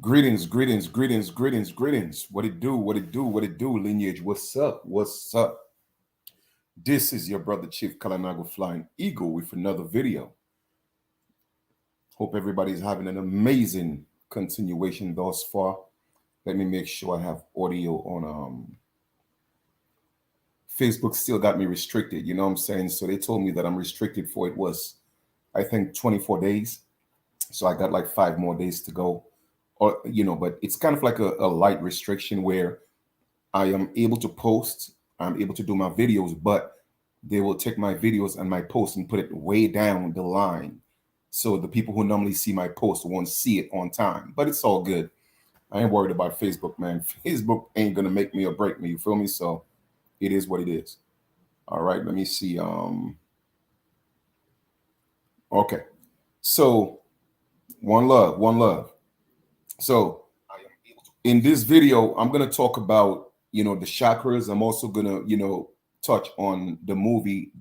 Greetings, greetings, greetings, greetings, greetings. What it do, what it do, what it do, lineage. What's up? What's up? This is your brother Chief Kalanago Flying Eagle with another video. Hope everybody's having an amazing continuation thus far. Let me make sure I have audio on Facebook still got me restricted, you know what I'm saying? So they told me that I'm restricted for it was I think 24 days. So I got like 5 more days to go. Or but it's kind of like a light restriction where I am able to post, I'm able to do my videos, but they will take my videos and my posts and put it way down the line. So the people who normally see my post won't see it on time. But it's all good. I ain't worried about Facebook, man. Facebook ain't gonna make me or break me. You feel me? So it is what it is. All right, let me see. Okay. So one love, one love. So in this video, I'm gonna talk about the chakras. I'm also gonna touch on the movie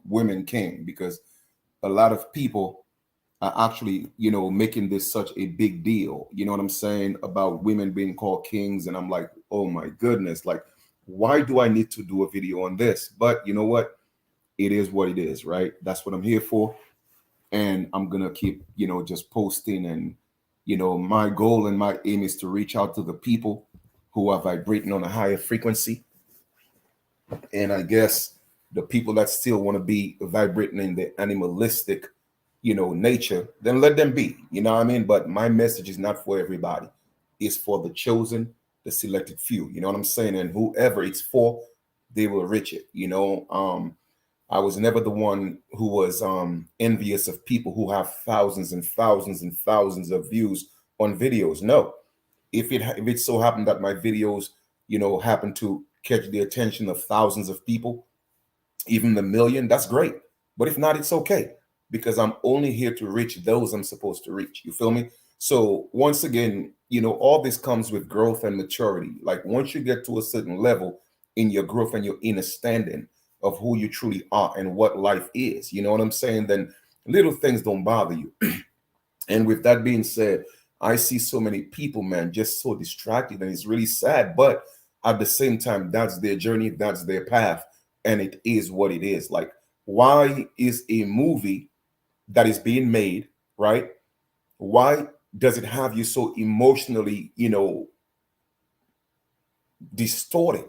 Women King, because a lot of people are actually making this such a big deal. You know what I'm saying, about women being called kings, and I'm like, oh my goodness, like why do I need to do a video on this? But you know what? It is what it is, right? That's what I'm here for, and I'm gonna keep just posting. And my goal and my aim is to reach out to the people who are vibrating on a higher frequency. And I guess the people that still want to be vibrating in the animalistic nature, then let them be, you know what I mean? But my message is not for everybody. It's for the chosen, the selected few, you know what I'm saying? And whoever it's for, they will reach it. I was never the one who was envious of people who have thousands and thousands and thousands of views on videos. No, if it so happened that my videos, happen to catch the attention of thousands of people, even the million, that's great. But if not, it's okay, because I'm only here to reach those I'm supposed to reach. You feel me? So once again, all this comes with growth and maturity. Like once you get to a certain level in your growth and your understanding of who you truly are and what life is, you know what I'm saying, then little things don't bother you. And with that being said, I see so many people, man, just so distracted, and it's really sad. But at the same time, that's their journey, that's their path, and it is what it is. Like, why is a movie that is being made, right? Why does it have you so emotionally, distorted?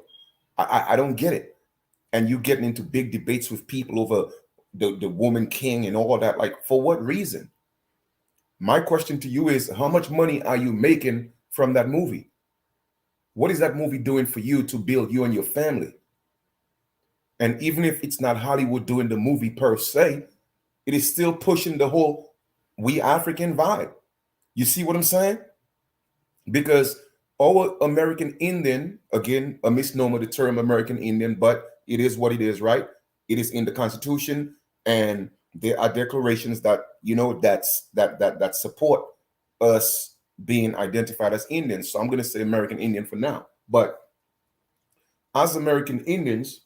I don't get it. And you getting into big debates with people over the woman king and all that. Like, for what reason? My question to you is, how much money are you making from that movie? What is that movie doing for you to build you and your family? And even if it's not Hollywood doing the movie per se, it is still pushing the whole we African vibe. You see what I'm saying? Because our American Indian, again, a misnomer, the term American Indian, but it is what it is, right? It is in the Constitution, and there are declarations that that support us being identified as Indians. So I'm going to say American Indian for now. But as American Indians,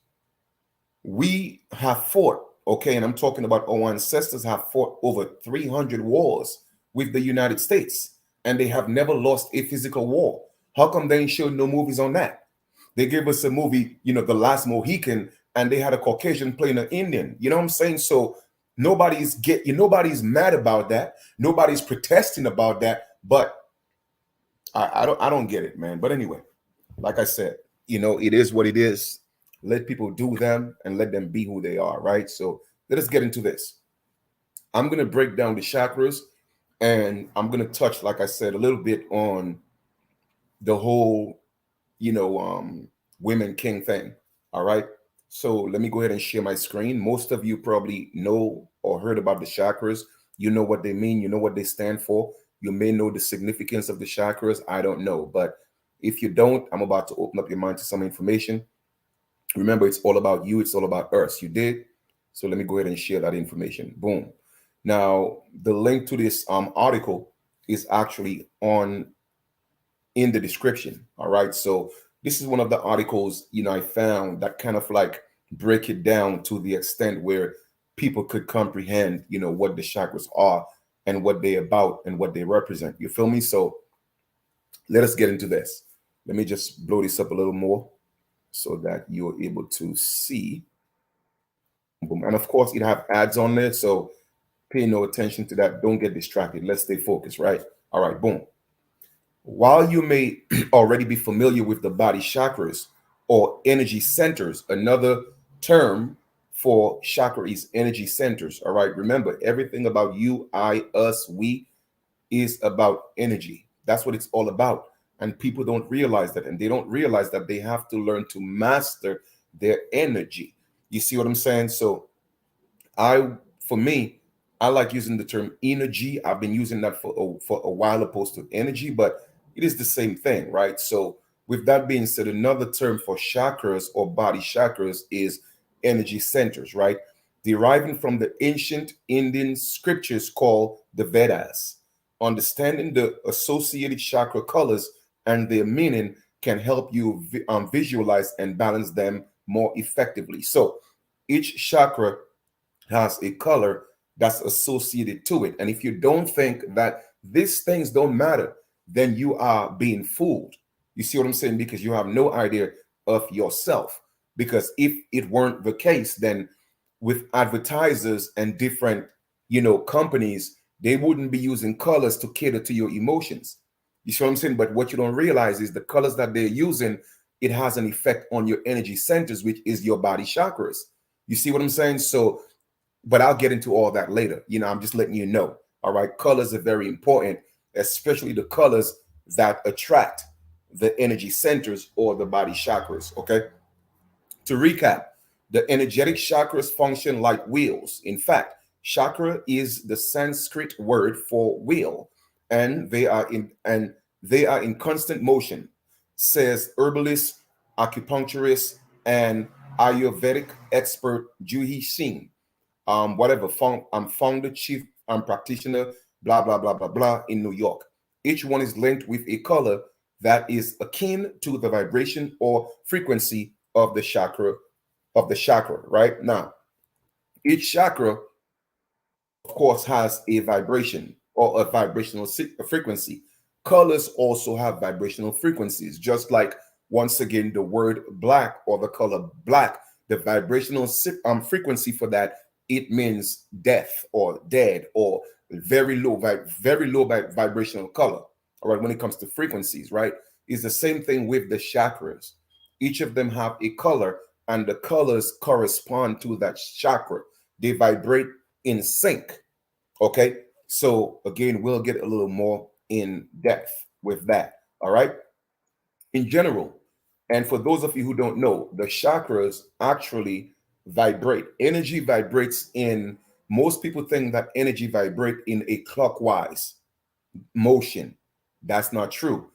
we have fought, okay, and I'm talking about our ancestors have fought over 300 wars with the United States, and they have never lost a physical war. How come they ain't showing no movies on that? They gave us a movie, The Last Mohican, and they had a Caucasian playing an Indian. You know what I'm saying? So nobody's mad about that. Nobody's protesting about that. But I don't get it, man. But anyway, like I said, it is what it is. Let people do them and let them be who they are, right? So let us get into this. I'm gonna break down the chakras, and I'm gonna touch, like I said, a little bit on the whole, you know, um, women king thing. All right. So let me go ahead and share my screen. Most of you probably know or heard about the chakras. You know what they mean. You know what they stand for. You may know the significance of the chakras. I don't know. But if you don't, I'm about to open up your mind to some information. Remember, it's all about you. It's all about us. You did. So let me go ahead and share that information. Boom. Now, the link to this article is actually on in the description. All right. So this is one of the articles, I found that kind of like break it down to the extent where people could comprehend, what the chakras are and what they're about and what they represent. You feel me? So Let us get into this. Let me just blow this up a little more so that you're able to see. Boom. And of course, it have ads on there, so pay no attention to that. Don't get distracted. Let's stay focused, right? All right, boom. While you may already be familiar with the body chakras or energy centers, another term for chakra is energy centers. All right, remember everything about you, I, us, we is about energy. That's what it's all about. And people don't realize that. And they don't realize that they have to learn to master their energy. You see what I'm saying? So for me, I like using the term energy. I've been using that for a while opposed to energy, but it is the same thing, right? So with that being said, another term for chakras or body chakras is energy centers, right? Deriving from the ancient Indian scriptures called the Vedas. Understanding the associated chakra colors and their meaning can help you visualize and balance them more effectively. So each chakra has a color that's associated to it. And if you don't think that these things don't matter, then you are being fooled. You see what I'm saying? Because you have no idea of yourself. Because if it weren't the case, then with advertisers and different, companies, they wouldn't be using colors to cater to your emotions. You see what I'm saying? But what you don't realize is the colors that they're using, it has an effect on your energy centers, which is your body chakras. You see what I'm saying? So but I'll get into all that later. I'm just letting you know. All right. Colors are very important, especially the colors that attract the energy centers or the body chakras. Okay. To recap, the energetic chakras function like wheels. In fact, chakra is the Sanskrit word for wheel, and they are in constant motion, says herbalist, acupuncturist, and Ayurvedic expert Juhi Singh. Whatever, I'm founder, chief, practitioner, blah, blah, blah, blah, blah, in New York. Each one is linked with a color that is akin to the vibration or frequency of the chakra, right? Now, each chakra, of course, has a vibration or a vibrational frequency. Colors also have vibrational frequencies, just like, once again, the word black or the color black, the vibrational frequency for that, it means death or dead or very low vibrational color. All right, when it comes to frequencies, right? It's the same thing with the chakras. Each of them have a color, and the colors correspond to that chakra. They vibrate in sync. Okay. So again, we'll get a little more in depth with that. All right. In general, and for those of you who don't know, the chakras actually vibrate. Energy vibrates in, most people think that energy vibrate in a clockwise motion. That's not true.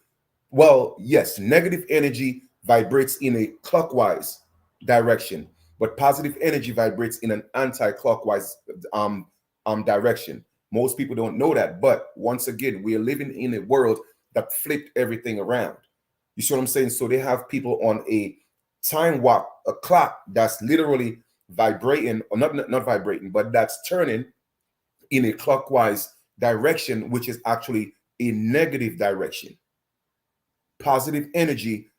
Well, yes, negative energy vibrates in a clockwise direction, but positive energy vibrates in an anti-clockwise direction. Most people don't know that, but once again, we are living in a world that flipped everything around. You see what I'm saying? So they have people on a time walk, a clock that's literally vibrating, or not vibrating, but that's turning in a clockwise direction, which is actually a negative direction. Positive energy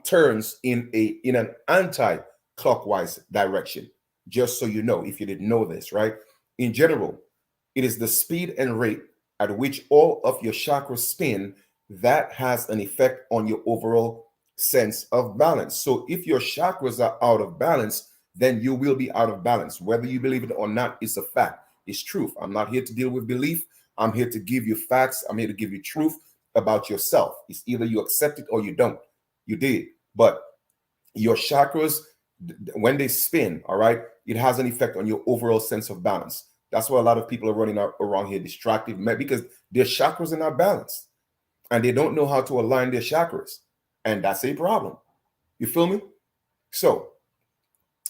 turns in an anti-clockwise direction. Just so you know, if you didn't know this, right? In general, it is the speed and rate at which all of your chakras spin that has an effect on your overall sense of balance. So if your chakras are out of balance, then you will be out of balance. Whether you believe it or not, it's a fact. It's truth. I'm not here to deal with belief. I'm here to give you facts. I'm here to give you truth about yourself. It's either you accept it or you don't. You did. But your chakras, when they spin, all right, it has an effect on your overall sense of balance. That's why a lot of people are running around here distracted, because their chakras are not balanced and they don't know how to align their chakras. And that's a problem. You feel me? So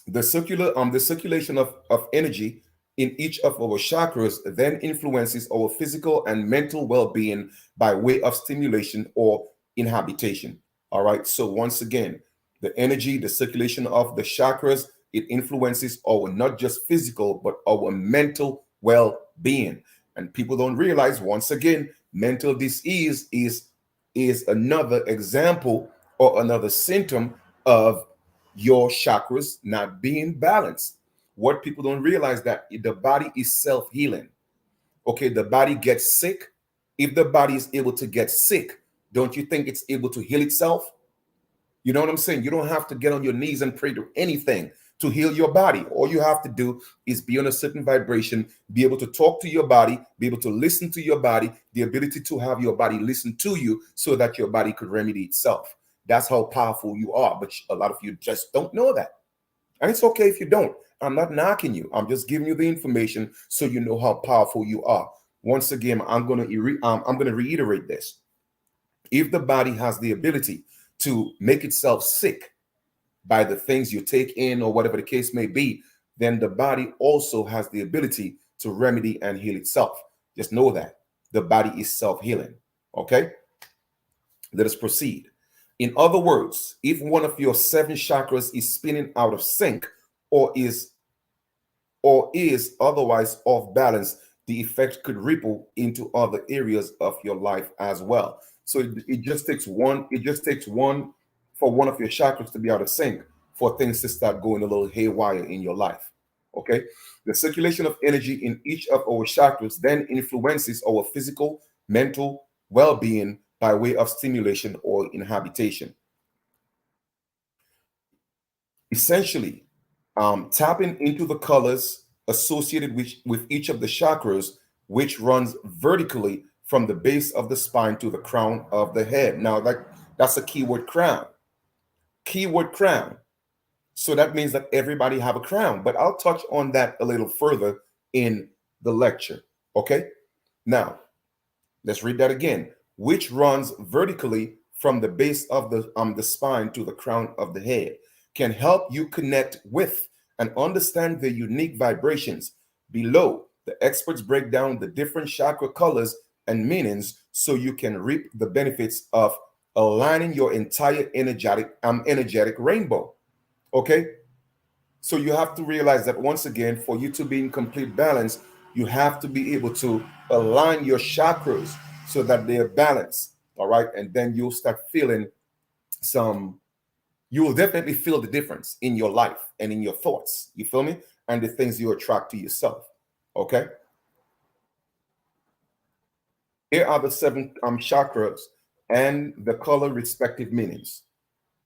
the circulation of energy in each of our chakras then influences our physical and mental well-being by way of stimulation or inhabitation. All right. So once again, the energy, the circulation of the chakras, it influences our not just physical, but our mental well-being. And people don't realize, once again, mental disease is is another example or another symptom of your chakras not being balanced. What people don't realize that the body is self-healing. Okay, the body gets sick. If the body is able to get sick, don't you think it's able to heal itself? You know what I'm saying? You don't have to get on your knees and pray to anything to heal your body. All you have to do is be on a certain vibration, be able to talk to your body, be able to listen to your body, the ability to have your body listen to you so that your body could remedy itself. That's how powerful you are. But a lot of you just don't know that. And it's okay if you don't. I'm not knocking you. I'm just giving you the information so you know how powerful you are. Once again, I'm going to reiterate this. If the body has the ability to make itself sick by the things you take in or whatever the case may be, then the body also has the ability to remedy and heal itself. Just know that the body is self-healing. Okay, let us proceed. In other words, if one of your seven chakras is spinning out of sync or is otherwise off balance, the effect could ripple into other areas of your life as well. So it just takes one, for one of your chakras to be out of sync for things to start going a little haywire in your life. Okay. The circulation of energy in each of our chakras then influences our physical, mental well-being by way of stimulation or inhabitation. Essentially, tapping into the colors associated with each of the chakras, which runs vertically from the base of the spine to the crown of the head. Now, that's a keyword, crown. Keyword, crown. So that means that everybody have a crown, but I'll touch on that a little further in the lecture. Okay. Now, let's read that again. Which runs vertically from the base of the spine to the crown of the head, can help you connect with and understand the unique vibrations. Below, the experts break down the different chakra colors and meanings so you can reap the benefits of aligning your entire energetic rainbow. Okay? So you have to realize that once again, for you to be in complete balance, you have to be able to align your chakras so that they're balanced. All right. And then you'll start feeling some, you will definitely feel the difference in your life and in your thoughts. You feel me? And the things you attract to yourself. Okay. Here are the seven chakras and the color respective meanings.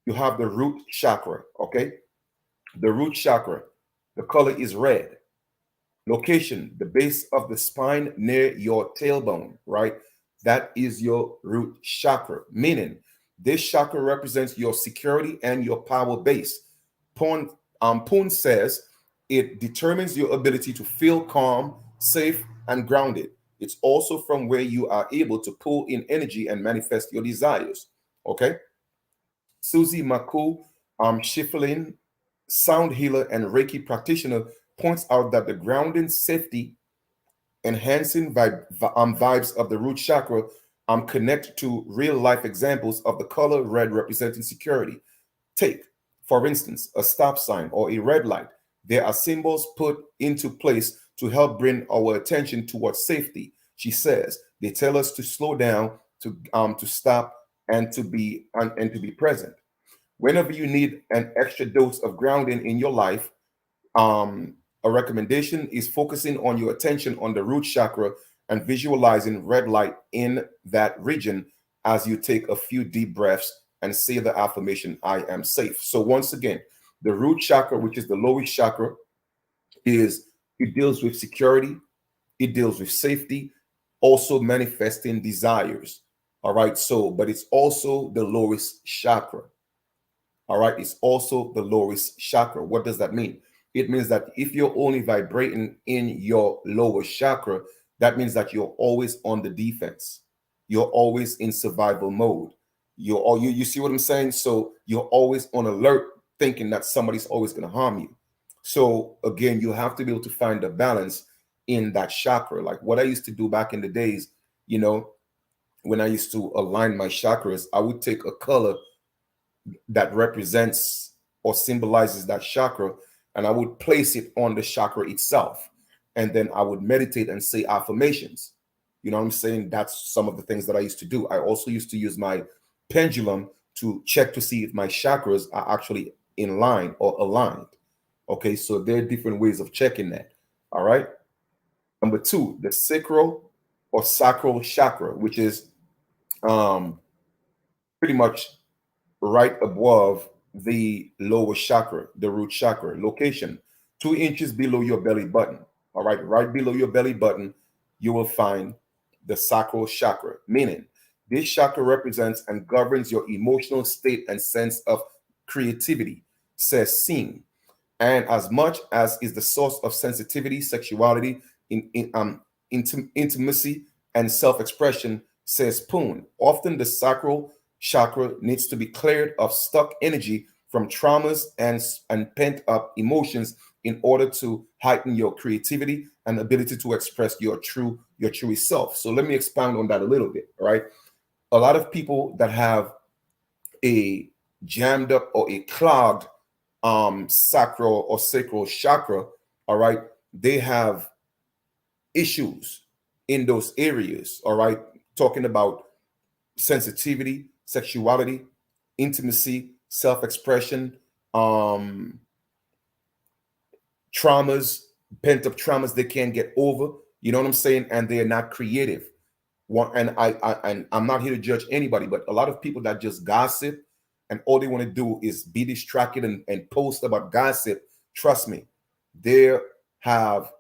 You have the root chakra. Okay. The root chakra, the color is red. Location, the base of the spine near your tailbone, right? That is your root chakra, meaning this chakra represents your security and your power base. Poon says it determines your ability to feel calm, safe, and grounded. It's also from where you are able to pull in energy and manifest your desires. Okay. Susie Maku Schiffelin, sound healer and Reiki practitioner, points out that the grounding, safety, enhancing vibes of the root chakra connect to real life examples of the color red representing security. Take, for instance, a stop sign or a red light. There are symbols put into place to help bring our attention towards safety. She says they tell us to slow down, to stop, and to be present. Whenever you need an extra dose of grounding in your life, a recommendation is focusing on your attention on the root chakra and visualizing red light in that region as you take a few deep breaths and say the affirmation, I am safe. So once again, the root chakra, which is the lowest chakra, it deals with security, it deals with safety, also manifesting desires. All right. So, but it's also the lowest chakra. All right. It's also the lowest chakra. What does that mean? It means that if you're only vibrating in your lower chakra, that means that you're always on the defense. You're always in survival mode. You see what I'm saying? So you're always on alert, thinking that somebody's always going to harm you. So again, you have to be able to find the balance in that chakra. Like what I used to do back in the days, you know, when I used to align my chakras, I would take a color that represents or symbolizes that chakra, and I would place it on the chakra itself. And then I would meditate and say affirmations. You know what I'm saying? That's some of the things that I used to do. I also used to use my pendulum to check to see if my chakras are actually in line or aligned. Okay, so there are different ways of checking that. All right. Number two, the sacral or sacral chakra, which is um, pretty much right above the lower chakra, the root chakra location, 2 inches below your belly button. All right, right below your belly button, you will find the sacral chakra, meaning this chakra represents and governs your emotional state and sense of creativity, says Singh, and as much as is the source of sensitivity, sexuality, intimacy, and self-expression, says Poon. Often the sacral chakra needs to be cleared of stuck energy from traumas and pent-up emotions in order to heighten your creativity and ability to express your true self. So let me expound on that a little bit. All right. A lot of people that have a jammed up or a clogged sacral or sacral chakra, all right, they have issues in those areas, all right, talking about sensitivity, sexuality, intimacy, self-expression, um, traumas, pent-up traumas they can't get over, you know what I'm saying, and they're not creative. And I'm not here to judge anybody, but a lot of people that just gossip and all they want to do is be distracted and post about gossip. Trust me, they have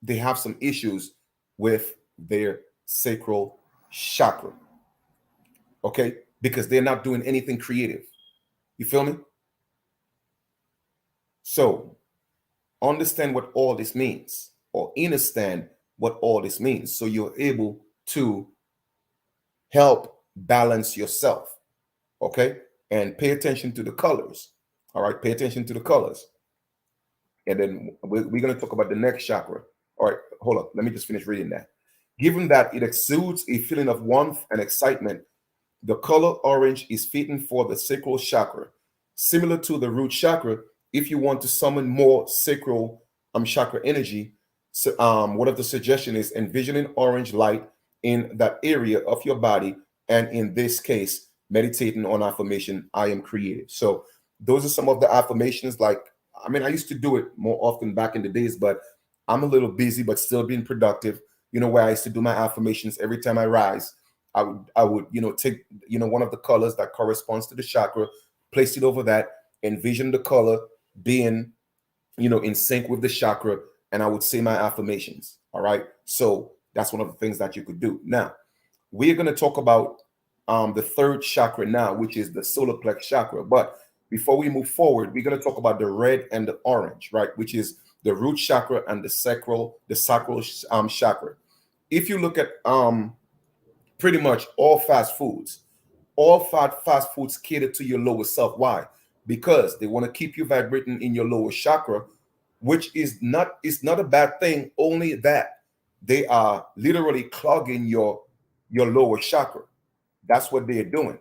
they have some issues with their sacral chakra. Okay, because they're not doing anything creative. You feel me? So understand what all this means, or understand what all this means, so you're able to help balance yourself. Okay, and pay attention to the colors. All right, pay attention to the colors, and then we're going to talk about the next chakra. All right, hold up, let me just finish reading that. Given that it exudes a feeling of warmth and excitement, the color orange is fitting for the sacral chakra. Similar to the root chakra, if you want to summon more sacral chakra energy, so, one of the suggestion is envisioning orange light in that area of your body, and in this case, meditating on affirmation, I am creative. So those are some of the affirmations. Like, I mean, I used to do it more often back in the days, but I'm a little busy, but still being productive. You know, where I used to do my affirmations every time I rise. I would, take, one of the colors that corresponds to the chakra, place it over that, envision the color being, in sync with the chakra, and I would say my affirmations. All right. So that's one of the things that you could do. Now, we're going to talk about the third chakra now, which is the solar plex chakra. But before we move forward, we're going to talk about the red and the orange, right? Which is the root chakra and the sacral chakra. If you look at pretty much all fast foods cater to your lower self. Why? Because they want to keep you vibrating in your lower chakra, which is not a bad thing, only that they are literally clogging your lower chakra. That's what they're doing.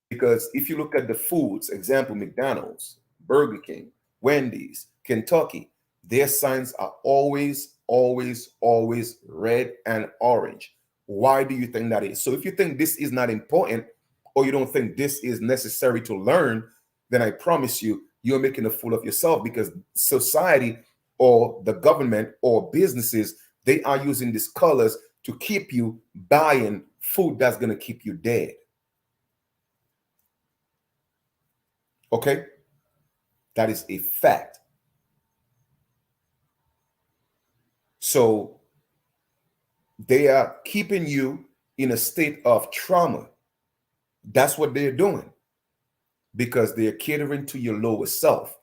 Because if you look at the foods, example, McDonald's, Burger King, Wendy's, Kentucky, their signs are always, always, always red and orange. Why do you think that is? So if you think this is not important, or you don't think this is necessary to learn, then I promise you, you're making a fool of yourself, because society or the government or businesses, they are using these colors to keep you buying food that's going to keep you dead. Okay? That is a fact. So they are keeping you in a state of trauma. That's what they're doing, because they're catering to your lower self.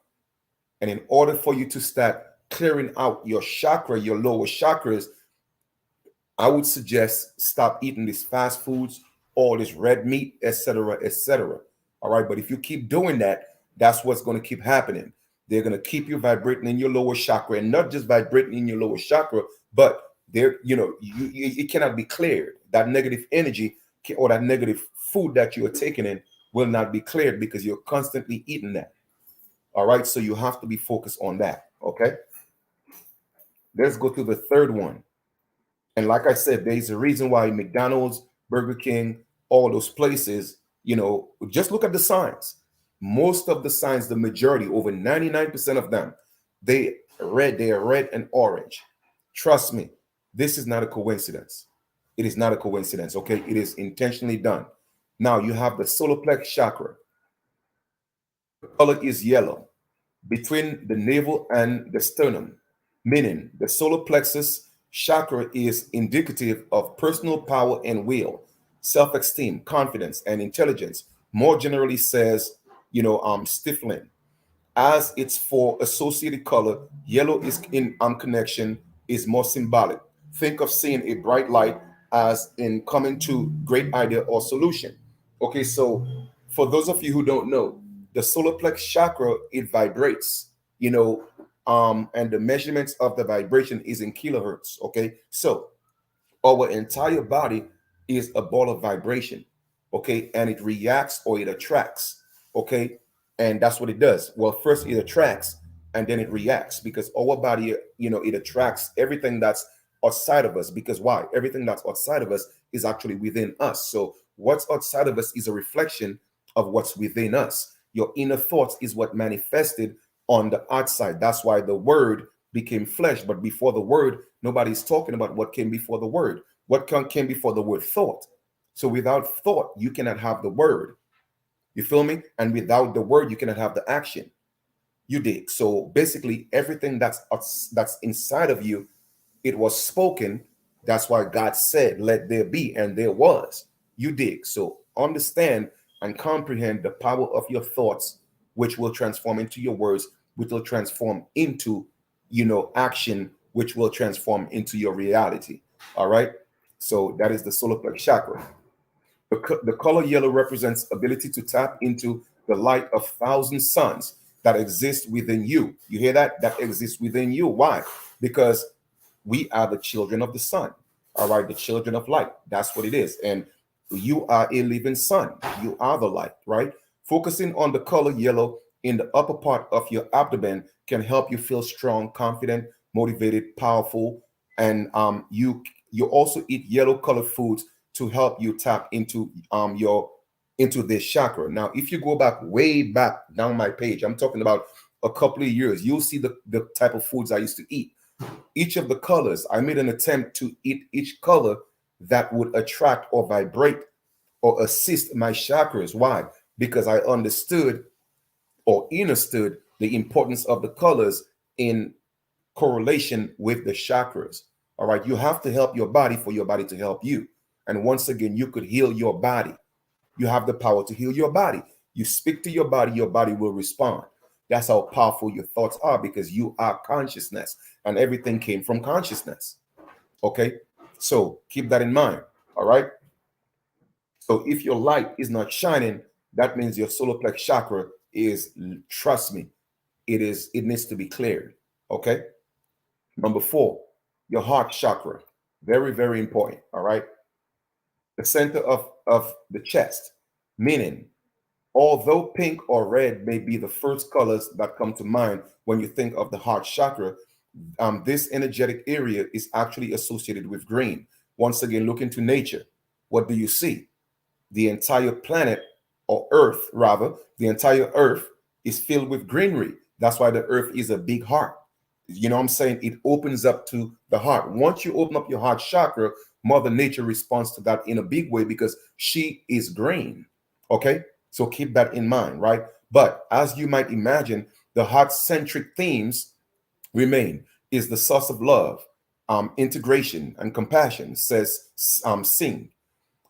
And in order for you to start clearing out your chakra, your lower chakras, I would suggest stop eating these fast foods, all this red meat, etc., etc. All right. But if you keep doing that, that's what's going to keep happening. They're going to keep you vibrating in your lower chakra, and not just vibrating in your lower chakra, but it cannot be cleared. That negative energy or that negative food that you are taking in will not be cleared, because you're constantly eating that. All right. So you have to be focused on that. Okay. Let's go to the third one. And like I said, there's a reason why McDonald's, Burger King, all those places, just look at the signs. Most of the signs, the majority, over 99% of them, they are red and orange. Trust me, this is not a coincidence. It is not a coincidence, okay? It is intentionally done. Now you have the solar plex chakra. The color is yellow between the navel and the sternum, meaning the solar plexus chakra is indicative of personal power and will, self-esteem, confidence, and intelligence. More generally says, stifling. As its for associated color, yellow is in connection is more symbolic. Think of seeing a bright light as in coming to great idea or solution. Okay, so for those of you who don't know, the solar plex chakra, it vibrates, and the measurements of the vibration is in kilohertz. Okay, so our entire body is a ball of vibration, okay, and it reacts or it attracts, okay, and that's what it does. Well, first it attracts and then it reacts, because our body, it attracts everything that's outside of us. Because why? Everything that's outside of us is actually within us. So what's outside of us is a reflection of what's within us. Your inner thoughts is what manifested on the outside. That's why the word became flesh. But before the word, nobody's talking about what came before the word. What came before the word? Thought. So without thought, you cannot have the word. You feel me? And without the word, you cannot have the action. You dig? So basically, everything that's inside of you, it was spoken. That's why God said, "Let there be," and there was. You dig? So understand and comprehend the power of your thoughts, which will transform into your words, which will transform into, action, which will transform into your reality. All right. So that is the solar plex chakra. The color yellow represents ability to tap into the light of thousand suns that exist within you. You hear that? That exists within you. Why? Because we are the children of the sun. All right, the children of light. That's what it is. And you are a living sun. You are the light, right? Focusing on the color yellow in the upper part of your abdomen can help you feel strong, confident, motivated, powerful. And you also eat yellow colored foods to help you tap your into this chakra. Now, if you go back way back down my page, I'm talking about a couple of years, you'll see the type of foods I used to eat. Each of the colors, I made an attempt to eat each color that would attract or vibrate or assist my chakras. Why? Because I understood or understood the importance of the colors in correlation with the chakras. All right. You have to help your body for your body to help you. And once again, you could heal your body. You have the power to heal your body. You speak to your body will respond. That's how powerful your thoughts are, because you are consciousness and everything came from consciousness. Okay. So keep that in mind. All right. So if your light is not shining, that means your solar plex chakra is, trust me, it needs to be cleared. Okay. Number 4, your heart chakra. Very, very important. All right. The center of the chest, meaning although pink or red may be the first colors that come to mind when you think of the heart chakra, this energetic area is actually associated with green. Once again, look into nature. What do you see? The entire planet, or earth rather, the entire earth is filled with greenery. That's why the earth is a big heart. You know what I'm saying? It opens up to the heart. Once you open up your heart chakra, Mother Nature responds to that in a big way, because she is green. Okay? So keep that in mind, right? But as you might imagine, the heart centric themes remain. Is the source of love, integration, and compassion, says Singh,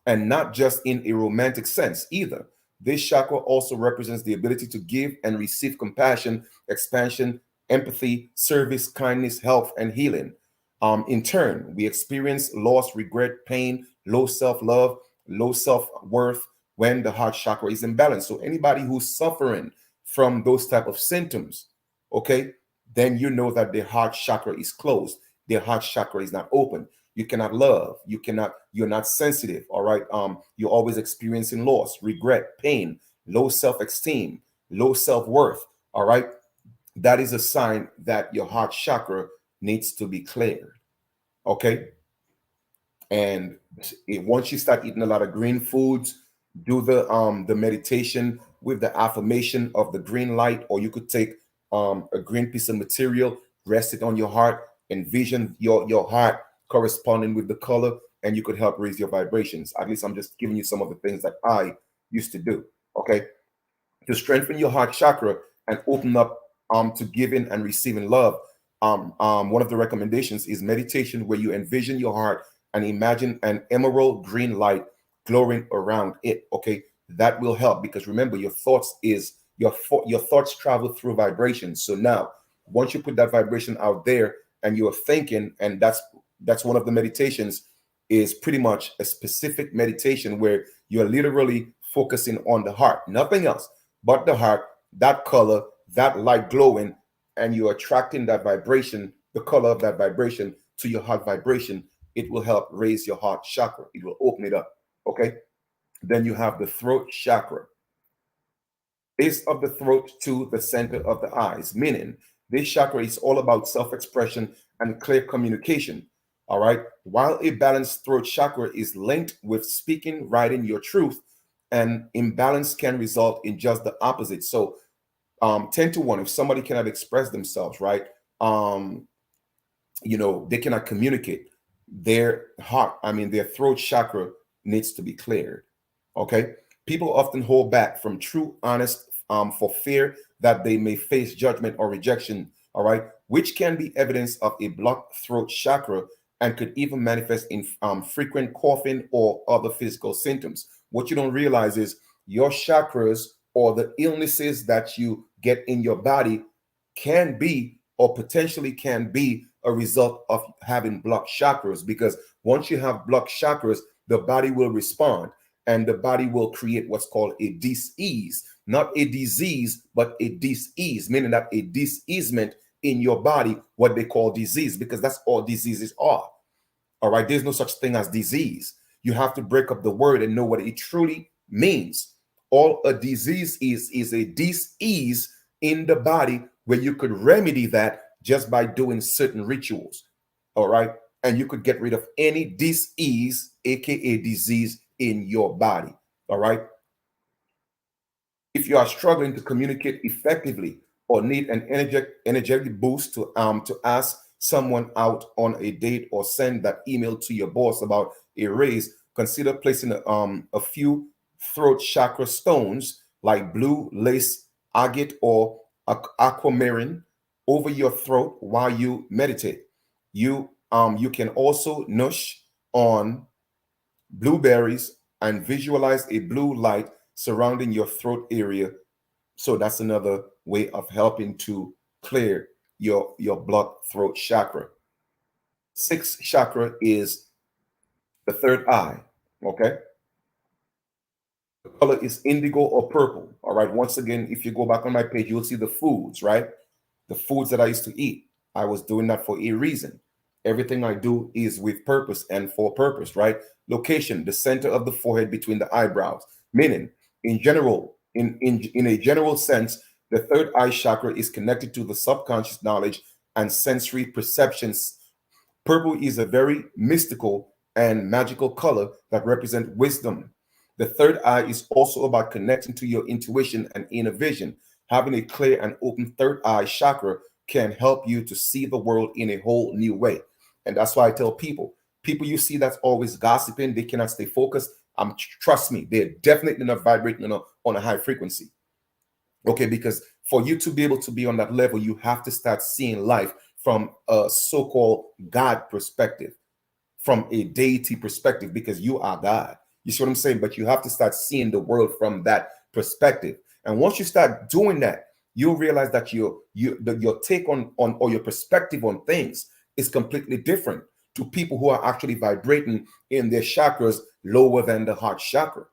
and not just in a romantic sense either. This chakra also represents the ability to give and receive compassion, expansion, empathy, service, kindness, health, and healing. In turn, we experience loss, regret, pain, low self-love, low self-worth when the heart chakra is imbalanced. So anybody who's suffering from those type of symptoms, okay, then you know that their heart chakra is closed. Their heart chakra is not open. You cannot love. You're not sensitive. All right. You're always experiencing loss, regret, pain, low self-esteem, low self-worth. All right. That is a sign that your heart chakra needs to be cleared. Okay. And once you start eating a lot of green foods, do the meditation with the affirmation of the green light, or you could take a green piece of material, rest it on your heart, envision your heart corresponding with the color, and you could help raise your vibrations. At least I'm just giving you some of the things that I used to do. Okay, to strengthen your heart chakra and open up to giving and receiving love. One of the recommendations is meditation, where you envision your heart and imagine an emerald green light glowing around it. Okay, that will help, because remember, your thoughts is your thoughts travel through vibrations. So now, once you put that vibration out there and you're thinking, and that's one of the meditations, is pretty much a specific meditation where you're literally focusing on the heart, nothing else but the heart, that color, that light glowing, and you're attracting that vibration, the color of that vibration, to your heart vibration. It will help raise your heart chakra. It will open it up. Okay. Then you have the throat chakra, base of the throat to the center of the eyes, meaning this chakra is all about self-expression and clear communication. All right. While a balanced throat chakra is linked with speaking, writing your truth, and imbalance can result in just the opposite. So 10 to 1, if somebody cannot express themselves, right? Um, they cannot communicate. Their heart, their throat chakra needs to be cleared. Okay. People often hold back from true, honest, for fear that they may face judgment or rejection. All right. Which can be evidence of a blocked throat chakra and could even manifest in frequent coughing or other physical symptoms. What you don't realize is your chakras, or the illnesses that you get in your body, can be, or potentially can be, a result of having blocked chakras. Because once you have blocked chakras, the body will respond, and the body will create what's called a dis-ease, not a disease, but a dis-ease, meaning that a dis-easement in your body, what they call disease, because that's all diseases are. All right. There's no such thing as disease. You have to break up the word and know what it truly means. All a disease is a dis-ease in the body, where you could remedy that just by doing certain rituals. All right. And you could get rid of any dis-ease, aka disease, in your body. All right. If you are struggling to communicate effectively, or need an energetic boost to ask someone out on a date, or send that email to your boss about a raise, consider placing a few throat chakra stones like blue lace, agate, or aquamarine over your throat while you meditate. You can also nush on blueberries and visualize a blue light surrounding your throat area. So that's another way of helping to clear your blocked throat chakra. Sixth chakra is the third eye. Okay. The color is indigo or purple. All right. Once again, if you go back on my page, you'll see the foods, right? The foods that I used to eat. I was doing that for a reason. Everything I do is with purpose and for purpose, right? Location, the center of the forehead between the eyebrows. Meaning, in general, in a general sense, the third eye chakra is connected to the subconscious knowledge and sensory perceptions. Purple is a very mystical and magical color that represents wisdom. The third eye is also about connecting to your intuition and inner vision. Having a clear and open third eye chakra can help you to see the world in a whole new way. And that's why I tell people you see that's always gossiping, they cannot stay focused. Trust me, they're definitely not vibrating on a high frequency. Okay, because for you to be able to be on that level, you have to start seeing life from a so-called God perspective, from a deity perspective, because you are God. You see what I'm saying? But you have to start seeing the world from that perspective. And once you start doing that, you'll realize that your take on or your perspective on things is completely different to people who are actually vibrating in their chakras lower than the heart chakra.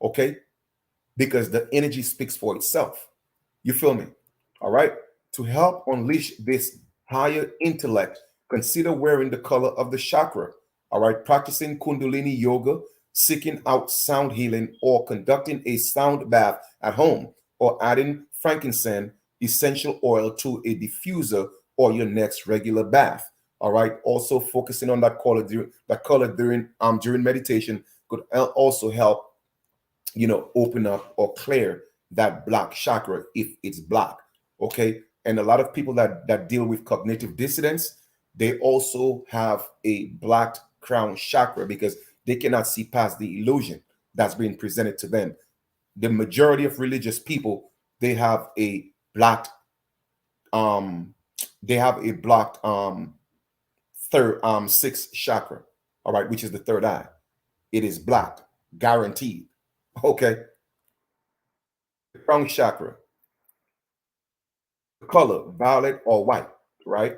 Okay? Because the energy speaks for itself. You feel me? All right. To help unleash this higher intellect, consider wearing the color of the chakra. All right. Practicing Kundalini yoga, seeking out sound healing, or conducting a sound bath at home, or adding frankincense essential oil to a diffuser or your next regular bath. All right. Also focusing on that color during meditation could also help, open up or clear that black chakra if it's black. Okay. And a lot of people that deal with cognitive dissonance, they also have a black crown chakra because they cannot see past the illusion that's being presented to them. The majority of religious people, they have a blocked um they have a blocked third sixth chakra, all right, which is the third eye. It is blocked, guaranteed. Okay. The crown chakra, color violet or white, right?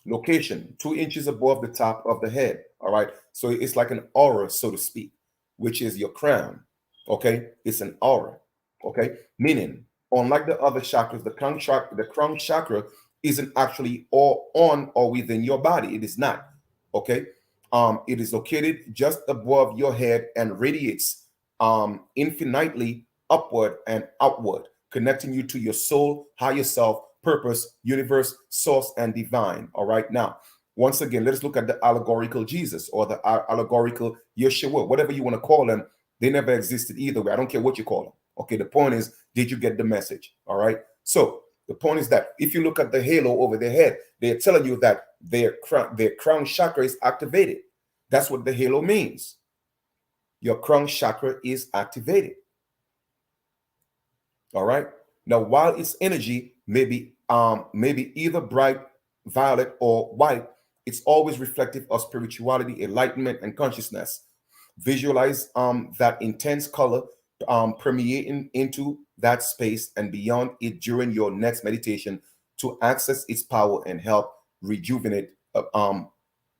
Location 2 inches above the top of the head, all right? So it's like an aura, so to speak, which is your crown. Okay, it's an aura. Okay, meaning unlike the other chakras, the crown chakra isn't actually all on or within your body. It is not. Okay, it is located just above your head and radiates infinitely upward and outward, connecting you to your soul, higher self, purpose, universe, source, and divine. All right. Now, once again, let us look at the allegorical Jesus or the allegorical Yeshua, whatever you want to call them. They never existed either way. I don't care what you call them. Okay. The point is, did you get the message? All right. So the point is that if you look at the halo over their head, they're telling you that their crown chakra is activated. That's what the halo means. Your crown chakra is activated. All right. Now, while its energy may be either bright, violet, or white, it's always reflective of spirituality, enlightenment, and consciousness. Visualize that intense color permeating into that space and beyond it during your next meditation to access its power and help rejuvenate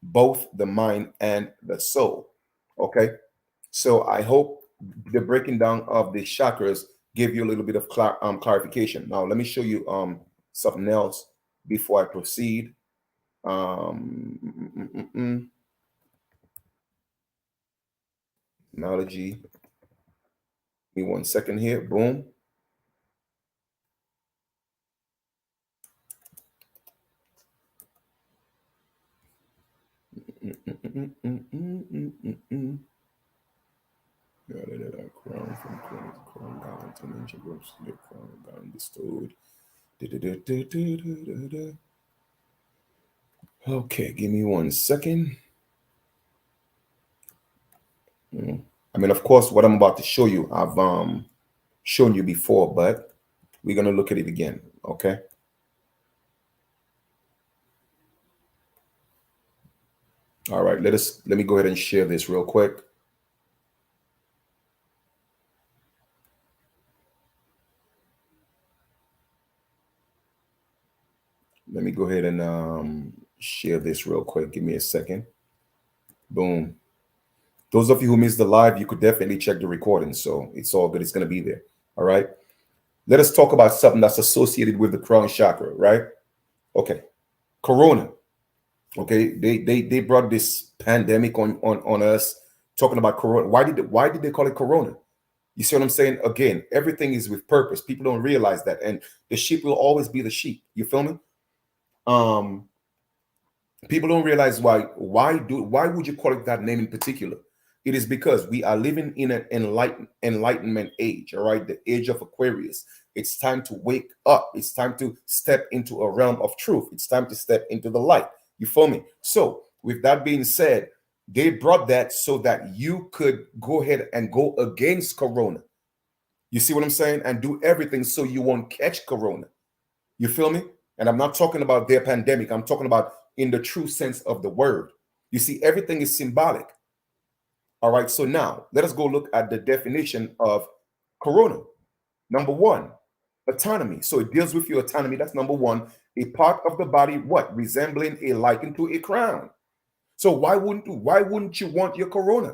both the mind and the soul. Okay. So I hope the breaking down of the chakras give you a little bit of clarification. Now, let me show you something else before I proceed. Analogy. Give me 1 second here. Boom. Crown from crown down to ninja ropes, the crown down bestowed. Okay, give me 1 second. I mean, of course, what I'm about to show you, I've shown you before, but we're gonna look at it again. Okay. All right, let me go ahead and share this real quick. Let me go ahead and share this real quick. Give me a second. Boom. Those of you who missed the live, you could definitely check the recording. So it's all good. It's going to be there. All right. Let us talk about something that's associated with the crown chakra, right? Okay. Corona. Okay. They brought this pandemic on us, talking about corona. Why did they call it corona? You see what I'm saying? Again, everything is with purpose. People don't realize that. And the sheep will always be the sheep. You feel me? People don't realize why would you call it that name in particular. It is because we are living in an enlightenment age, all right, the age of Aquarius. It's time to wake up. It's time to step into a realm of truth. It's time to step into the light. You feel me? So with that being said, they brought that so that you could go ahead and go against corona. You see what I'm saying? And do everything so you won't catch corona. You feel me? And I'm not talking about their pandemic. I'm talking about in the true sense of the word. You see, everything is symbolic. All right. So now let us go look at the definition of corona. Number one, autonomy. So it deals with your autonomy. That's number one. A part of the body, what? Resembling a liken to a crown. So why wouldn't you want your corona?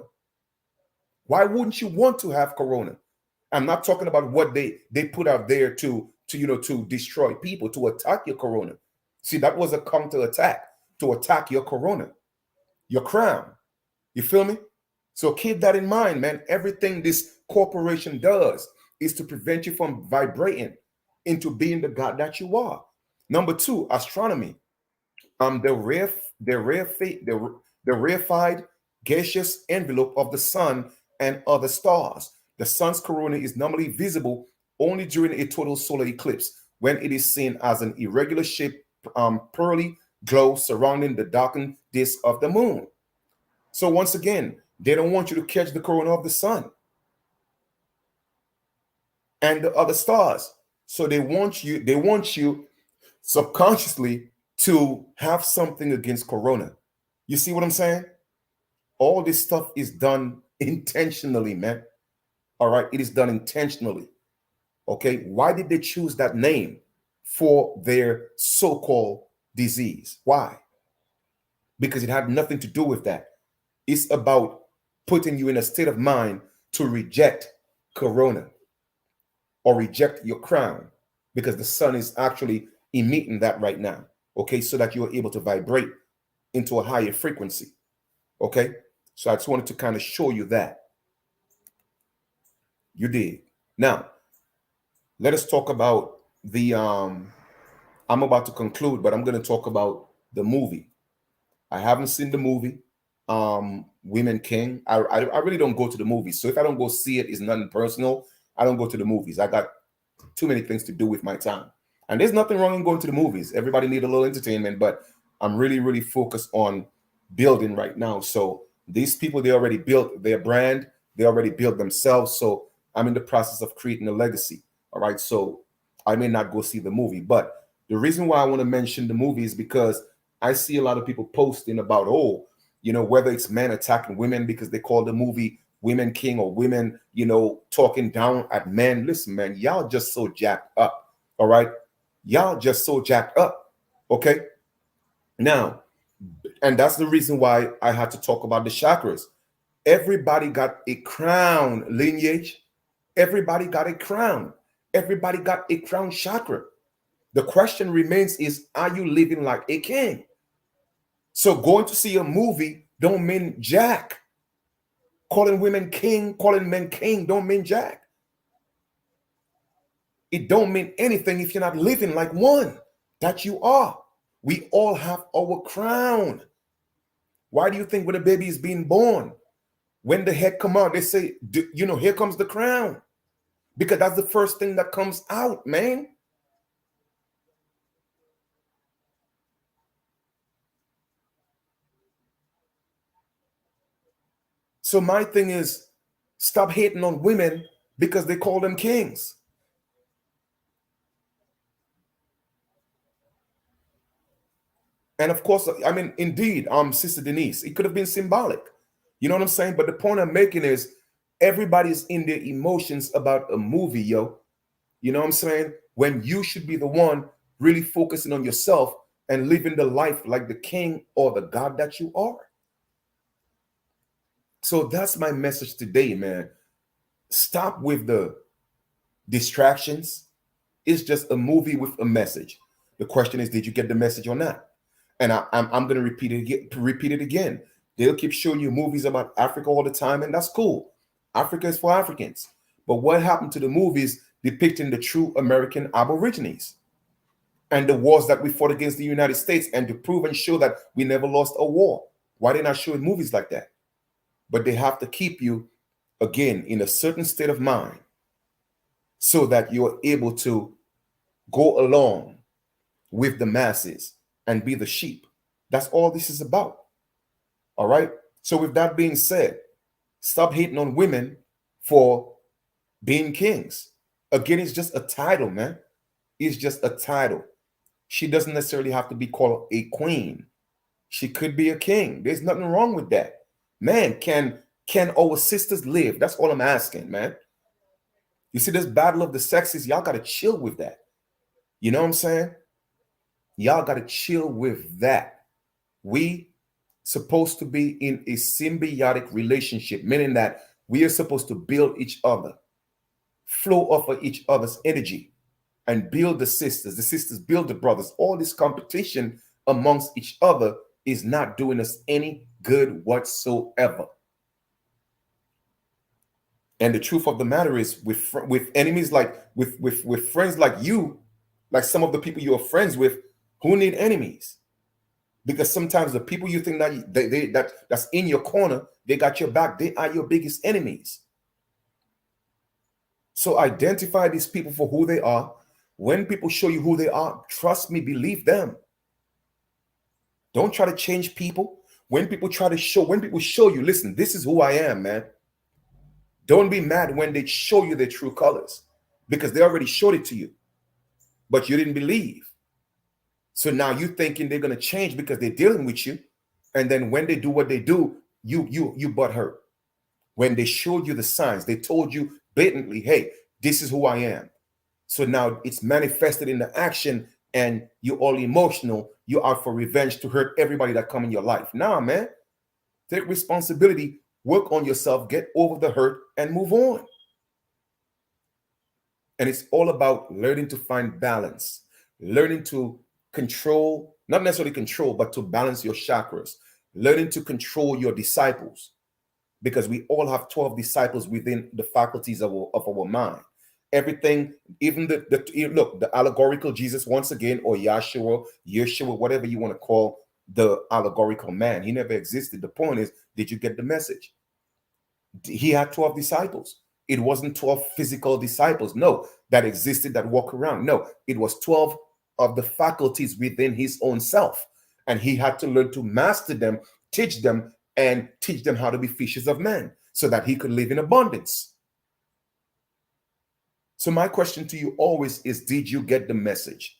Why wouldn't you want to have corona? I'm not talking about what they put out there to destroy people, to attack your corona. See, that was a counter attack to attack your corona, your crown. You feel me? So keep that in mind, man. Everything this corporation does is to prevent you from vibrating into being the God that you are. Number two, astronomy. The rarefied gaseous envelope of the sun and other stars. The sun's corona is normally visible only during a total solar eclipse, when it is seen as an irregular shaped pearly glow surrounding the darkened disk of the moon. So once again, they don't want you to catch the corona of the sun and the other stars. So they want you subconsciously to have something against corona. You see what I'm saying? All this stuff is done intentionally, man. All right, it is done intentionally. Okay, why did they choose that name for their so-called disease? Why? Because it had nothing to do with that. It's about putting you in a state of mind to reject corona or reject your crown, because the sun is actually emitting that right now. Okay, so that you are able to vibrate into a higher frequency. Okay, so I just wanted to kind of show you that. You did. Now, let us talk about the I'm about to conclude, but I'm going to talk about the movie. I haven't seen the movie, Women King. I really don't go to the movies. So if I don't go see it, it's nothing personal. I don't go to the movies. I got too many things to do with my time. And there's nothing wrong in going to the movies. Everybody need a little entertainment, but I'm really, really focused on building right now. So these people, they already built their brand. They already built themselves. So I'm in the process of creating a legacy. All right. So I may not go see the movie, but the reason why I want to mention the movie is because I see a lot of people posting about, oh, whether it's men attacking women because they call the movie Women King, or women, talking down at men. Listen, man, y'all just so jacked up. All right. Y'all just so jacked up. Okay. Now, and that's the reason why I had to talk about the chakras. Everybody got a crown lineage. Everybody got a crown. Everybody got a crown chakra. The question remains is, are you living like a king? So going to see a movie don't mean jack. Calling women king, calling men king don't mean jack. It don't mean anything if you're not living like one that you are. We all have our crown. Why do you think when a baby is being born, when the head come out, they say, here comes the crown? Because that's the first thing that comes out, man. So my thing is, stop hating on women because they call them kings. And of course, I mean, indeed, Sister Denise, it could have been symbolic. You know what I'm saying? But the point I'm making is everybody's in their emotions about a movie, yo. You know what I'm saying? When you should be the one really focusing on yourself and living the life like the king or the God that you are. So that's my message today, man. Stop with the distractions. It's just a movie with a message. The question is, did you get the message or not? And I'm going to repeat it again. They'll keep showing you movies about Africa all the time, and that's cool. Africa is for Africans. But what happened to the movies depicting the true American Aborigines and the wars that we fought against the United States, and to prove and show that we never lost a war? Why they not showing movies like that? But they have to keep you, again, in a certain state of mind so that you're able to go along with the masses and be the sheep. That's all this is about. All right. So with that being said, stop hating on women for being kings. Again, it's just a title, man. It's just a title. She doesn't necessarily have to be called a queen. She could be a king. There's nothing wrong with that. Man, can our sisters live? That's all I'm asking, man. You see, this battle of the sexes, y'all got to chill with that. You know what I'm saying? Y'all got to chill with that. We supposed to be in a symbiotic relationship, meaning that we are supposed to build each other, flow off of each other's energy, and build the sisters. The sisters build the brothers. All this competition amongst each other is not doing us any good whatsoever. And the truth of the matter is, with enemies like with friends like you, like some of the people you are friends with, who need enemies? Because sometimes the people you think that that's in your corner, they got your back. They are your biggest enemies. So identify these people for who they are. When people show you who they are, trust me, believe them. Don't try to change people. When people show you, listen, this is who I am, man. Don't be mad when they show you their true colors, because they already showed it to you, but you didn't believe. So now you thinking they're gonna change because they're dealing with you, and then when they do what they do, you butt hurt. When they showed you the signs, they told you blatantly, hey, this is who I am. So now it's manifested in the action, and you're all emotional. You're out for revenge to hurt everybody that come in your life. Nah, man, take responsibility, work on yourself, get over the hurt, and move on. And it's all about learning to find balance, learning to control, not necessarily control, but to balance your chakras, learning to control your disciples, because we all have 12 disciples within the faculties of our mind. Everything, even the allegorical Jesus, once again, or Yeshua, whatever you want to call the allegorical man, he never existed. The point is, did you get the message? He had 12 disciples. It wasn't 12 physical disciples, no, that existed, that walk around. No, it was 12 of the faculties within his own self. And he had to learn to master them, teach them, and teach them how to be fishers of men so that he could live in abundance. So my question to you always is, did you get the message?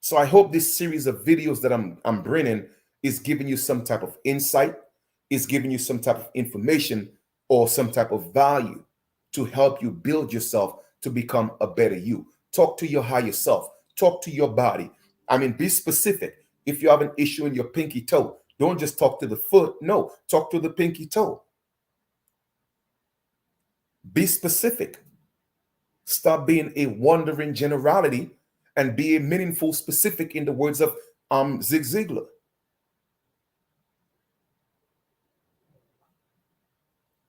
So I hope this series of videos that I'm bringing is giving you some type of insight, is giving you some type of information or some type of value to help you build yourself to become a better you. Talk to your higher self. Talk to your body. I mean, be specific. If you have an issue in your pinky toe, don't just talk to the foot. No, talk to the pinky toe. Be specific. Stop being a wandering generality and be a meaningful specific, in the words of Zig Ziglar.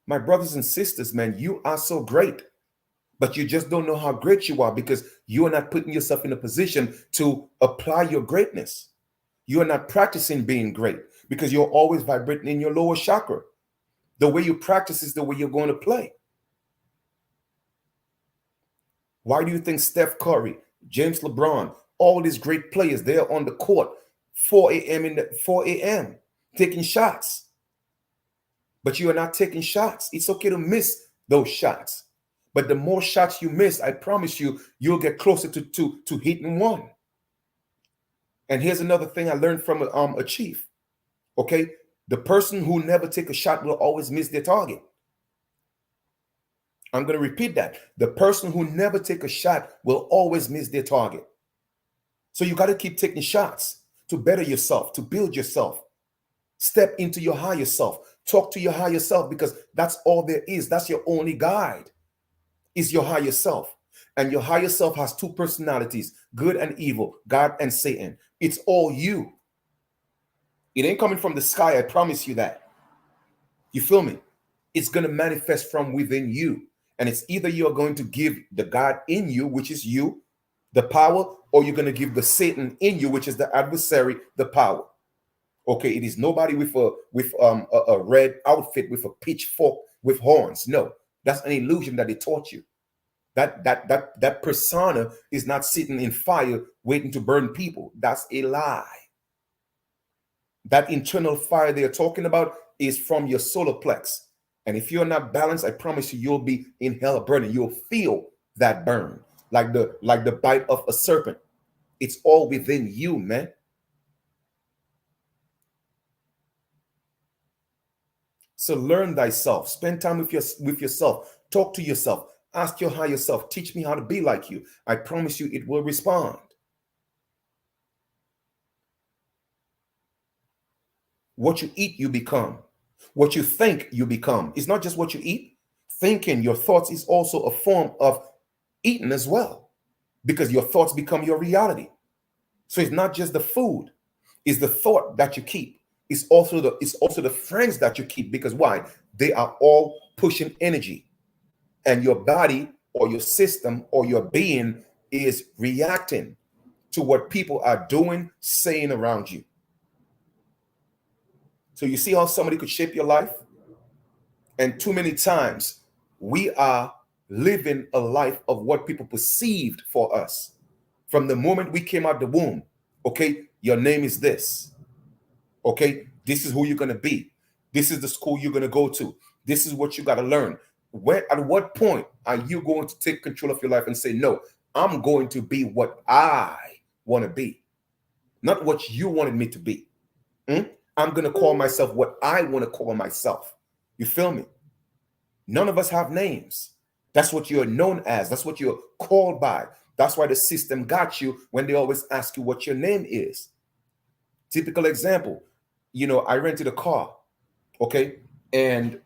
My brothers and sisters, man, you are so great, but you just don't know how great you are because you are not putting yourself in a position to apply your greatness. You are not practicing being great because you're always vibrating in your lower chakra. The way you practice is the way you're going to play. Why do you think Steph Curry, James LeBron, all these great players, they're on the court 4 a.m. taking shots? But you are not taking shots. It's okay to miss those shots. But the more shots you miss, I promise you, you'll get closer to hitting one. And here's another thing I learned from a chief. Okay, the person who never take a shot will always miss their target. I'm going to repeat that. The person who never take a shot will always miss their target. So you got to keep taking shots to better yourself, to build yourself. Step into your higher self. Talk to your higher self, because that's all there is. That's your only guide, is your higher self. And your higher self has two personalities, good and evil, God and Satan. It's all you. It ain't coming from the sky, I promise you that. You feel me? It's going to manifest from within you. And it's either you're going to give the God in you, which is you, the power, or you're going to give the Satan in you, which is the adversary, the power. Okay, it is nobody with a red outfit with a pitchfork with horns. No, that's an illusion that they taught you. That persona is not sitting in fire waiting to burn people. That's a lie. That internal fire they're talking about is from your solar plex. And if you're not balanced, I promise you, you'll be in hell burning. You'll feel that burn, like the bite of a serpent. It's all within you, man. So learn thyself. Spend time with yourself. Talk to yourself. Ask your higher self, teach me how to be like you. I promise you, it will respond. What you eat, you become. What you think, you become. It's not just what you eat. Thinking, your thoughts is also a form of eating as well, because your thoughts become your reality. So it's not just the food, it's the thought that you keep. It's also the friends that you keep, because why? They are all pushing energy. And your body or your system or your being is reacting to what people are doing, saying around you. So you see how somebody could shape your life? And too many times we are living a life of what people perceived for us. From the moment we came out the womb, okay, your name is this. Okay, this is who you're going to be. This is the school you're going to go to. This is what you got to learn. At what point are you going to take control of your life and say, no, I'm going to be what I want to be, not what you wanted me to be. I'm going to call myself what I want to call myself. You feel me? None of us have names. That's what you're known as. That's what you're called by. That's why the system got you when they always ask you what your name is. Typical example, I rented a car, okay? And,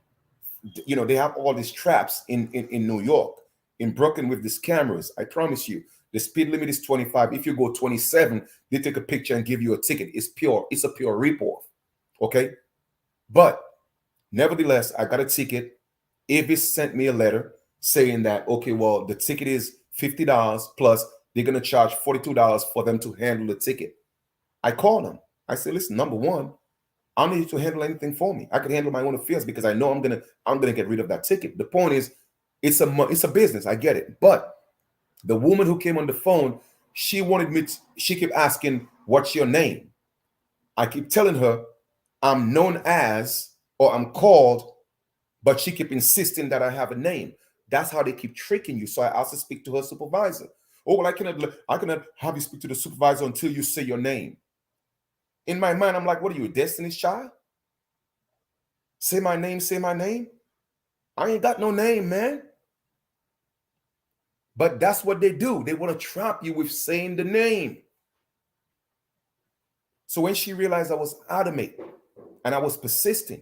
they have all these traps in New York, in Brooklyn with these cameras. I promise you, the speed limit is 25. If you go 27, they take a picture and give you a ticket. It's a pure rip-off, okay? But nevertheless, I got a ticket. Avis sent me a letter saying that, okay, well, the ticket is $50 plus they're going to charge $42 for them to handle the ticket. I called them. I said, listen, number one, I don't need you to handle anything for me. I can handle my own affairs because I know I'm gonna get rid of that ticket. The point is, it's a business. I get it. But the woman who came on the phone, she kept asking, what's your name? I keep telling her I'm known as, or I'm called, but she kept insisting that I have a name. That's how they keep tricking you. So I asked to speak to her supervisor. Oh, well, I cannot have you speak to the supervisor until you say your name. In my mind, I'm like, what are you, a Destiny's Child? Say my name, say my name. I ain't got no name, man. But that's what they do. They want to trap you with saying the name. So when she realized I was adamant and I was persistent,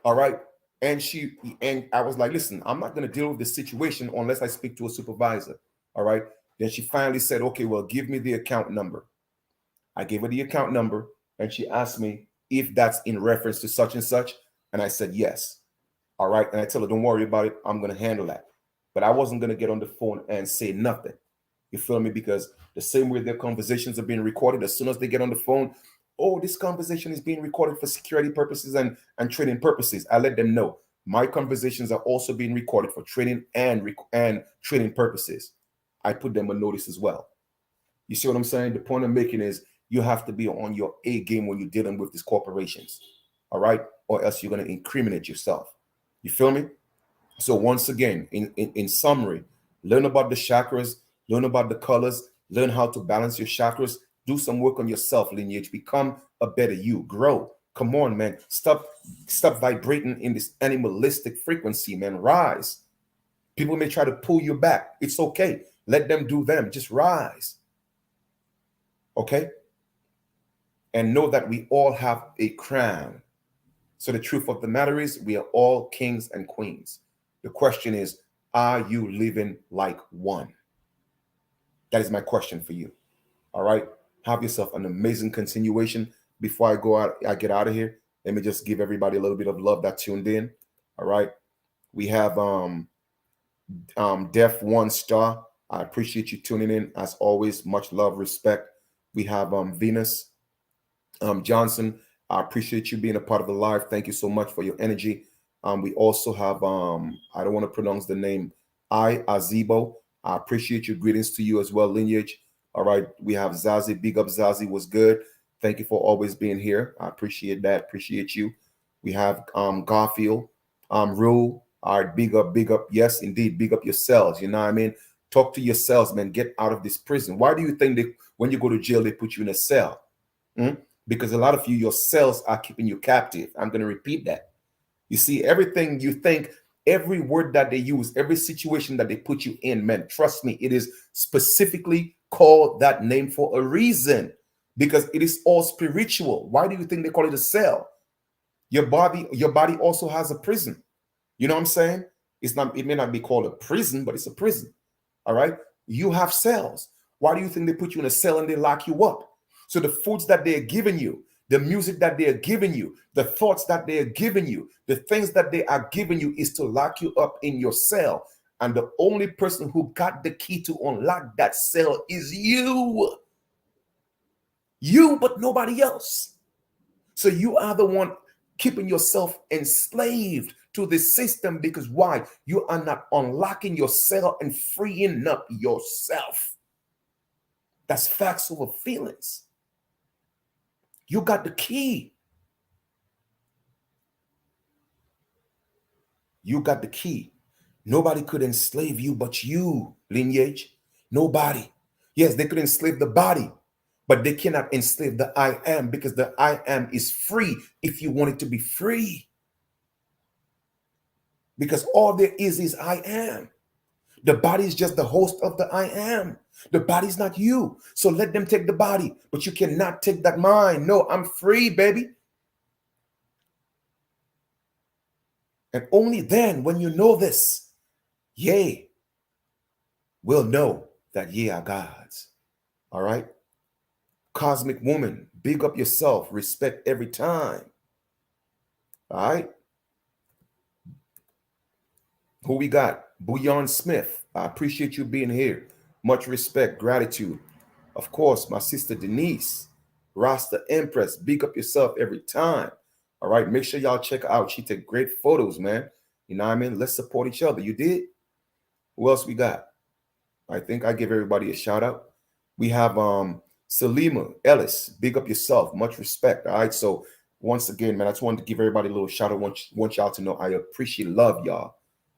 all right, and I was like, listen, I'm not going to deal with this situation unless I speak to a supervisor, all right? Then she finally said, okay, well, give me the account number. I gave her the account number, and she asked me if that's in reference to such and such, and I said yes. All right, and I tell her, don't worry about it. I'm going to handle that. But I wasn't going to get on the phone and say nothing. You feel me? Because the same way their conversations are being recorded, as soon as they get on the phone, oh, this conversation is being recorded for security purposes and training purposes. I let them know my conversations are also being recorded for training and training purposes. I put them on notice as well. You see what I'm saying? The point I'm making is you have to be on your A game when you're dealing with these corporations, all right? Or else you're going to incriminate yourself. You feel me? So once again, in summary, learn about the chakras, learn about the colors, learn how to balance your chakras, do some work on yourself, lineage, become a better you, grow. Come on, man. Stop vibrating in this animalistic frequency, man. Rise. People may try to pull you back. It's okay. Let them do them. Just rise. Okay? And know that we all have a crown. So the truth of the matter is we are all kings and queens. The question is, are you living like one? That is my question for you. All right? Have yourself an amazing continuation. Before I get out of here, let me just give everybody a little bit of love that tuned in. All right? We have Def 1 Star. I appreciate you tuning in. As always, much love, respect. We have Venus Johnson. I appreciate you being a part of the live. Thank you so much for your energy. We also have, I don't want to pronounce the name, Azebo. I appreciate you. Greetings to you as well, lineage. All right. We have Zazie. Big up, Zazie. Was good. Thank you for always being here. I appreciate that. Appreciate you. We have Garfield, Rule. All right. Big up, big up. Yes, indeed. Big up yourselves. You know what I mean? Talk to yourselves, man. Get out of this prison. Why do you think when you go to jail, they put you in a cell? Because a lot of your cells are keeping you captive. I'm going to repeat that. You see, everything you think, every word that they use, every situation that they put you in, man, trust me, it is specifically called that name for a reason, because it is all spiritual. Why do you think they call it a cell? Your body also has a prison. You know what I'm saying? It may not be called a prison, but it's a prison. All right. You have cells. Why do you think they put you in a cell and they lock you up? So the foods that they're giving you, the music that they're giving you, the thoughts that they're giving you, the things that they are giving you is to lock you up in your cell. And the only person who got the key to unlock that cell is you. You, but nobody else. So you are the one keeping yourself enslaved to this system because why? You are not unlocking yourself and freeing up yourself. That's facts over feelings. You got the key. You got the key. Nobody could enslave you but you, lineage. Nobody. Yes, they could enslave the body, but they cannot enslave the I am because the I am is free if you want it to be free. Because all there is I am. The body is just the host of the I am. The body's not you. So let them take the body, but you cannot take that mind. No, I'm free, baby. And only then, when you know this, yea, will know that ye are God's. All right? Cosmic woman, big up yourself, respect every time. All right? Who we got? Bouillon Smith. I appreciate you being here. Much respect, gratitude. Of course, my sister Denise, Rasta Empress, big up yourself every time. All right, make sure y'all check her out. She take great photos, man. You know what I mean? Let's support each other. You did? Who else we got? I think I give everybody a shout out. We have Salima Ellis, big up yourself. Much respect. All right. So once again, man, I just wanted to give everybody a little shout out. Want y'all to know I appreciate love y'all.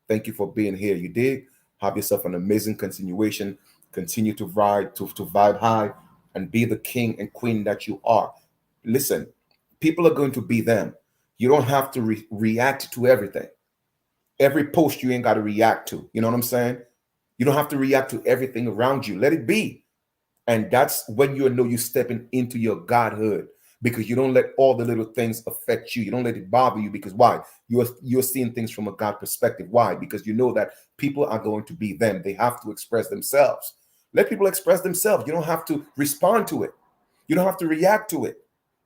Thank you for being here. You did. Have yourself an amazing continuation. Continue to ride, to vibe high, and be the king and queen that you are. Listen, people are going to be them. You don't have to react to everything. Every post you ain't got to react to. You know what I'm saying? You don't have to react to everything around you. Let it be. And that's when you know you're stepping into your godhood because you don't let all the little things affect you. You don't let it bother you because why? You're seeing things from a God perspective. Why? Because you know that people are going to be them. They have to express themselves. Let people express themselves. You don't have to respond to it. You don't have to react to it.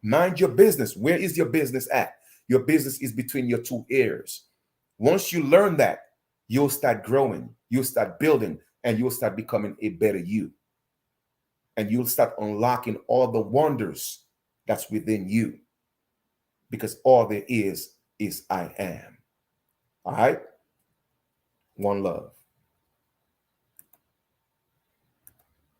Mind your business. Where is your business at? Your business is between your two ears. Once you learn that, you'll start growing, you'll start building, and you'll start becoming a better you. And you'll start unlocking all the wonders that's within you. Because all there is I am. All right? One love.